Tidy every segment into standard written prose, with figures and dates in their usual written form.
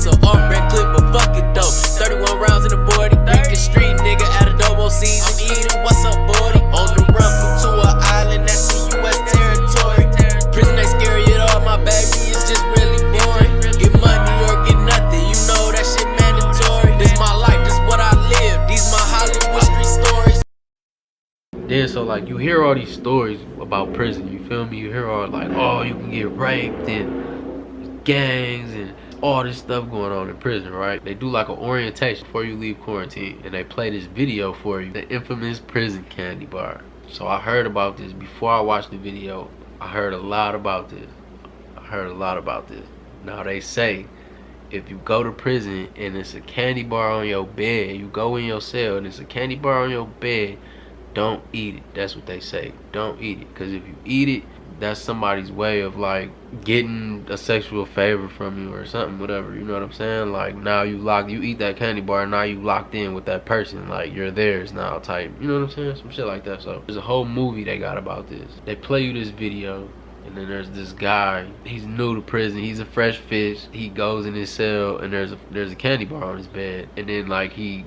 It's an off-brand clip, but fuck it though. 31 rounds in the 40. Beat the street nigga at adobo season. I'm eating, what's up, 40? On the run, flew to an island that's in U.S. territory. Prison ain't scary at all, my baby, it's just really boring. Get money or get nothing, you know that shit mandatory. This my life, this what I live. These my Hollywood street stories. Then so like you hear all these stories about prison, you feel me? You hear all like, oh, you can get raped and gangs and all this stuff going on in prison, right? They do like an orientation before you leave quarantine, and they play this video for you, the infamous prison candy bar. So I heard about this before I watched the video. I heard a lot about this. Now they say if you go to prison and it's a candy bar on your bed, you go in your cell and it's a candy bar on your bed, don't eat it. That's what they say. Don't eat it, because if you eat it, that's somebody's way of like getting a sexual favor from you or something, whatever, you know what I'm saying? Like now you eat that candy bar, now you locked in with that person, like you're theirs now type, you know what I'm saying? Some shit like that. So there's a whole movie they got about this. They play you this video, and then there's this guy, he's new to prison, he's a fresh fish, he goes in his cell and there's a candy bar on his bed, and then like he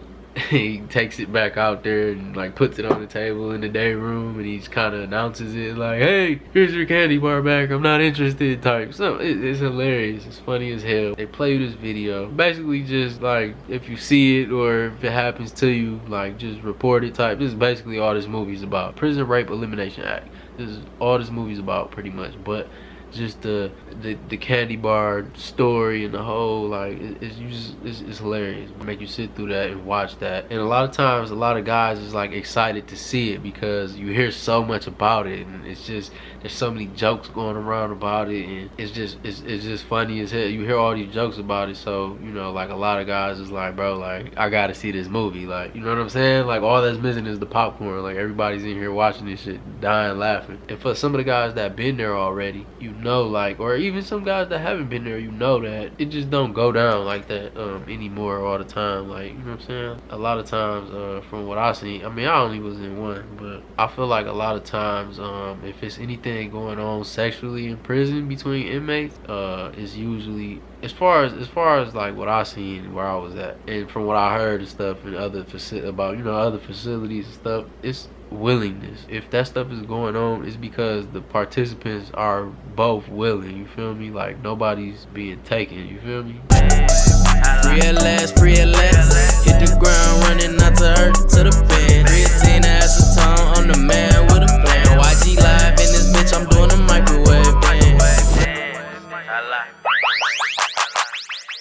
takes it back out there and like puts it on the table in the day room, and he kind of announces it like, hey, here's your candy bar back, I'm not interested type. So it's hilarious, it's funny as hell. They play you this video, basically just like if you see it or if it happens to you, like just report it type. This is basically all this movie's about. Prison Rape Elimination Act. This is all this movie's about pretty much. But just the candy bar story and the whole like it's hilarious. Make you sit through that and watch that. And a lot of times a lot of guys is like excited to see it because you hear so much about it, and it's just there's so many jokes going around about it, and it's just funny as hell. You hear all these jokes about it, so you know, like a lot of guys is like, bro, like I gotta see this movie, like, you know what I'm saying? Like all that's missing is the popcorn. Like everybody's in here watching this shit dying laughing. And for some of the guys that been there already, you know, like, or even some guys that haven't been there, you know that it just don't go down like that anymore all the time. Like, you know what I'm saying? A lot of times from what I seen, I mean, I only was in one, but I feel like a lot of times if it's anything going on sexually in prison between inmates, it's usually as far as like what I seen where I was at, and from what I heard and stuff, and other about, you know, other facilities and stuff, it's willingness. If that stuff is going on, it's because the participants are both willing, you feel me? Like nobody's being taken, you feel me? Free at last, free at last. Hit the ground running, not to hurt to the bend. Creatine, acetone, I'm the man with a plan. YG live in this bitch, I'm doing a microwave dance.